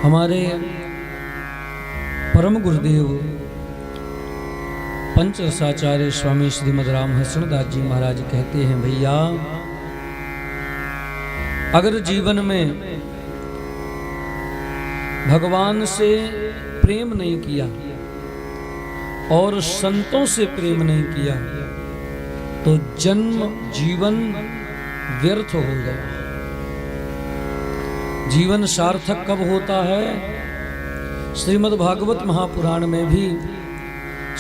हमारे परम गुरुदेव पंचरसाचार्य स्वामी श्रीमद रामहंस दास जी महाराज कहते हैं, भैया अगर जीवन में भगवान से प्रेम नहीं किया और संतों से प्रेम नहीं किया तो जन्म जीवन व्यर्थ हो गया। जीवन सार्थक कब होता है? श्रीमद् भागवत महापुराण में भी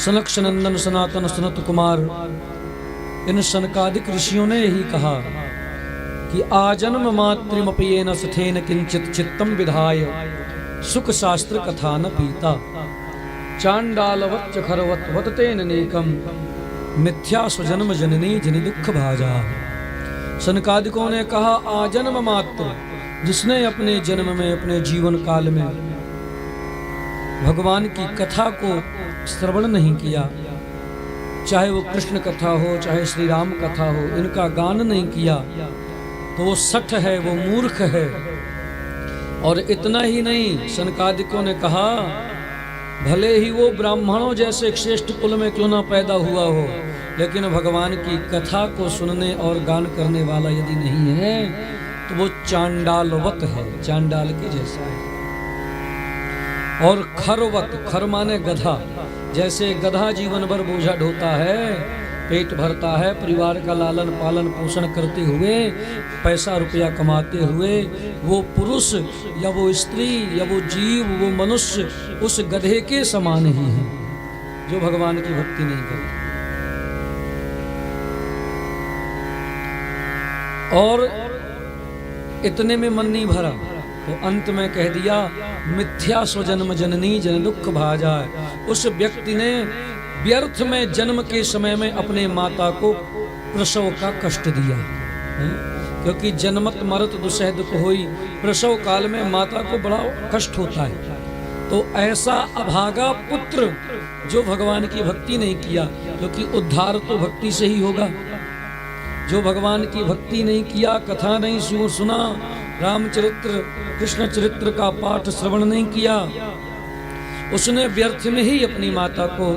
सनक सनंदन सनातन सनत कुमार इन सनकादिक ऋषियों ने यही कहा कि आजन्म मातृमपयेन सथेन किंचित चित्तम विधाय सुख शास्त्र कथा न पीता चांडालवच्च खरवत वततेन नेकम मिथ्या स्वजन्म जननी जनि दुख भाजा। सनकादिकों ने कहा आजन्म मात्र, जिसने अपने जन्म में अपने जीवन काल में भगवान की कथा को श्रवण नहीं किया, चाहे वो कृष्ण कथा हो चाहे श्री राम कथा हो, इनका गान नहीं किया तो वो सठ है, वो मूर्ख है। और इतना ही नहीं, सनकादिकों ने कहा भले ही वो ब्राह्मणों जैसे श्रेष्ठ कुल में क्यों ना पैदा हुआ हो, लेकिन भगवान की कथा को सुनने और गान करने वाला यदि नहीं है तो वो चांडालवत है, चांडाल के जैसा है। और खरवत, खर माने गधा, जैसे गधा जीवन भर बोझा ढोता है, पेट भरता है, परिवार का लालन पालन पोषण करते हुए, पैसा रुपया कमाते हुए, वो पुरुष या वो स्त्री या वो जीव वो मनुष्य उस गधे के समान ही है जो भगवान की भक्ति नहीं करता। और इतने में मन नहीं भरा तो अंत में कह दिया मिथ्या स्वजन्म जननी जन दुख भाजा। उस व्यक्ति ने व्यर्थ में जन्म के समय में अपने माता को प्रसव का कष्ट दिया, क्योंकि जन्मत मरत दुसह दुख होई, प्रसव काल में माता को बड़ा कष्ट होता है। तो ऐसा अभागा पुत्र जो भगवान की भक्ति नहीं किया, क्योंकि उद्धार तो भक्ति से ही होगा। जो भगवान की भक्ति नहीं किया, कथा नहीं सुना, रामचरित्र कृष्ण चरित्र का पाठ श्रवण नहीं किया, उसने व्यर्थ में ही अपनी माता को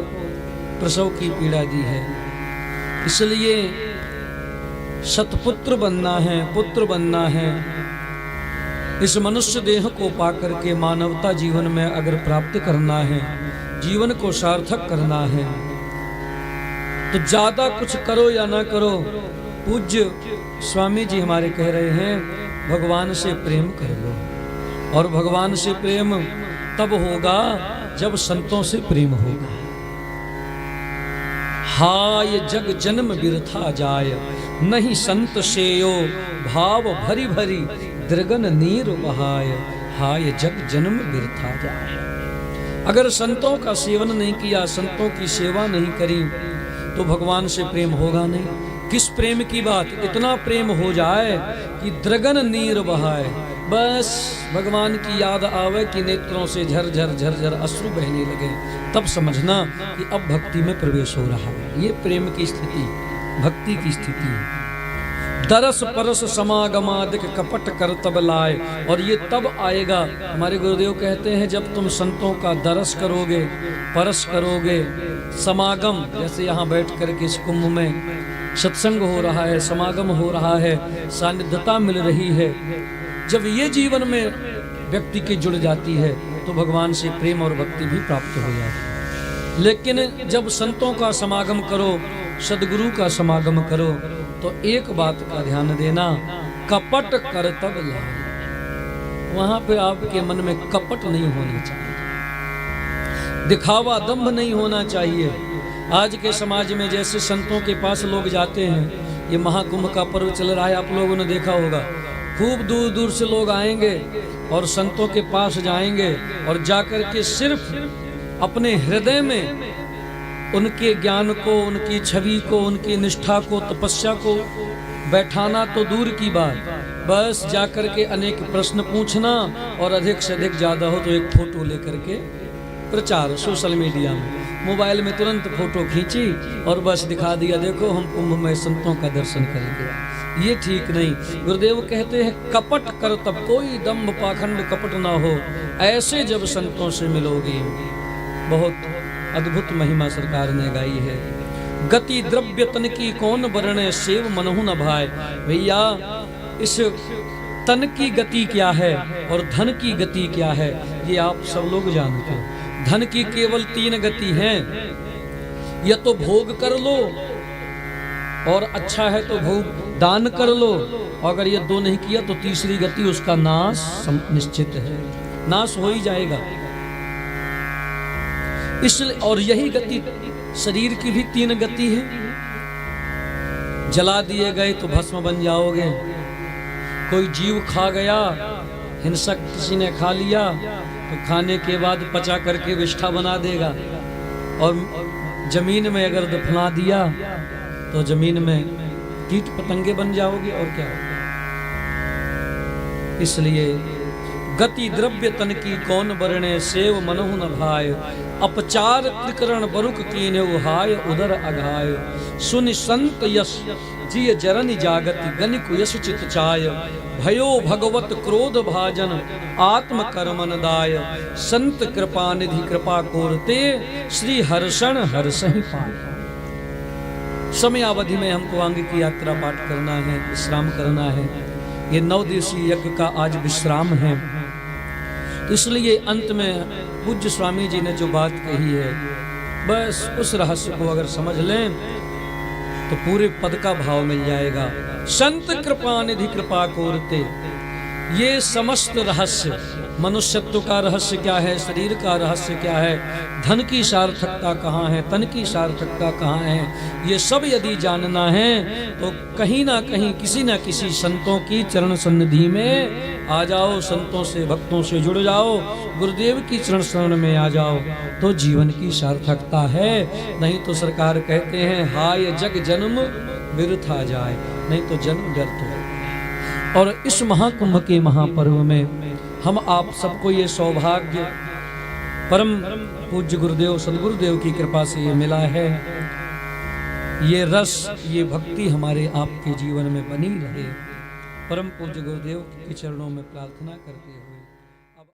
प्रसव की पीड़ा दी है। इसलिए सतपुत्र बनना है, पुत्र बनना है। इस मनुष्य देह को पाकर के मानवता जीवन में अगर प्राप्त करना है, जीवन को सार्थक करना है, तो ज्यादा कुछ करो या ना करो, पूज्य स्वामी जी हमारे कह रहे हैं भगवान से प्रेम कर लो। और भगवान से प्रेम तब होगा जब संतों से प्रेम होगा। हाय जग जन्म बिरथा जाय, नहीं संत सेयो भाव भरी भरी दृगन नीर बहाय। हाय जग जन्म बिरथा जाय। अगर संतों का सेवन नहीं किया, संतों की सेवा नहीं करी तो भगवान से प्रेम होगा नहीं। किस प्रेम की बात? इतना प्रेम हो जाए कि दृगन नीर बहाए, बस भगवान की याद आवे कि नेत्रों से झरझर झरझर अश्रु बहने लगे, तब समझना कि अब भक्ति में प्रवेश हो रहा है। ये प्रेम की स्थिति, भक्ति की स्थिति है। दरस परस समागमादिक कपट कर तब लाए, और ये तब आएगा, हमारे गुरुदेव कहते हैं, जब तुम संतों का दरस करोगे, परस करोगे, समागम, जैसे यहाँ बैठ कर के इस कुंभ में सत्संग हो रहा है, समागम हो रहा है, सानिध्यता मिल रही है, जब ये जीवन में व्यक्ति की जुड़ जाती है तो भगवान से प्रेम और भक्ति भी प्राप्त हो जाती है। लेकिन जब संतों का समागम करो, सदगुरु का समागम करो, तो एक बात का ध्यान देना, कपट कर तब लाए। वहां पे आपके मन में कपट नहीं होना चाहिए, दिखावा दंभ नहीं होना चाहिए। आज के समाज में जैसे संतों के पास लोग जाते हैं, ये महाकुंभ का पर्व चल रहा है, आप लोगों ने देखा होगा, खूब दूर दूर से लोग आएंगे और संतों के पास जाएंगे और जाकर के सिर्फ अपने हृदय में उनके ज्ञान को, उनकी छवि को, उनकी निष्ठा को, तपस्या को बैठाना तो दूर की बात, बस जाकर के अनेक प्रश्न पूछना और अधिक से अधिक ज्यादा हो तो एक फोटो लेकर के प्रचार सोशल मीडिया में, मोबाइल में तुरंत फोटो खींची और बस दिखा दिया, देखो हम कुंभ में संतों का दर्शन करेंगे। ये ठीक नहीं। गुरुदेव कहते हैं कपट कर तब कोई दंभ पाखंड कपट ना हो, ऐसे जब संतों से मिलोगे। बहुत अद्भुत महिमा सरकार ने गाई है। गति द्रव्य तन की कौन वर्णे, सेव मनहु न भाए। भैया इस तन की गति क्या है और धन की गति क्या है, ये आप सब लोग जानते हो। धन की केवल 3 गति हैं, या तो भोग कर लो और अच्छा है तो भोग दान कर लो, अगर ये 2 नहीं किया तो तीसरी गति उसका नाश निश्चित है, नाश हो ही जाएगा। इसलिए और यही गति शरीर की भी 3 गति है। जला दिए गए तो भस्म बन जाओगे, कोई जीव खा गया, हिंसक किसी ने खा लिया तो खाने के बाद पचा करके विष्ठा बना देगा, और जमीन में अगर दफना दिया तो जमीन में कीट पतंगे बन जाओगे, और क्या होगा। इसलिए गति द्रव्य तन की कौन वर्णे, सेव मनहु न भाय। अपचार त्रिकरण बरुक कीन्हे, हाय उदर अघाय। सुनि संत यश जिय जरन जागति, गनिक यश चित चाय। भयो भगवत क्रोध भाजन, आत्म कर्मन दाय। संत कृपा निधि कृपा कोरते, श्री हर्षण हर्षहि पाय। समयावधि में हमको आगे की यात्रा पाठ करना है, विश्राम करना है। ये 9 दिवसीय यज्ञ का आज विश्राम है, तो इसलिए अंत में पूज्य स्वामी जी ने जो बात कही है, बस उस रहस्य को अगर समझ लें तो पूरे पद का भाव मिल जाएगा। संत कृपा निधि कृपा कोरते, ये समस्त रहस्य, मनुष्यत्व का रहस्य क्या है, शरीर का रहस्य क्या है, धन की सार्थकता कहाँ है, तन की सार्थकता कहाँ है, ये सब यदि जानना है तो कहीं ना कहीं किसी न किसी संतों की चरण सन्निधि में आ जाओ, संतों से भक्तों से जुड़ जाओ, गुरुदेव की चरण शरण में आ जाओ, तो जीवन की सार्थकता है। नहीं तो सरकार कहते हैं हाय जग जन्म व्यर्थ जाए, नहीं तो जन्म व्यर्थ हो। और इस महाकुंभ के महापर्व में हम आप सबको ये सौभाग्य परम पूज्य गुरुदेव सदगुरुदेव की कृपा से ये मिला है। ये रस, ये भक्ति हमारे आपके जीवन में बनी रहे, परम पूज्य गुरुदेव के चरणों में प्रार्थना करते हुए।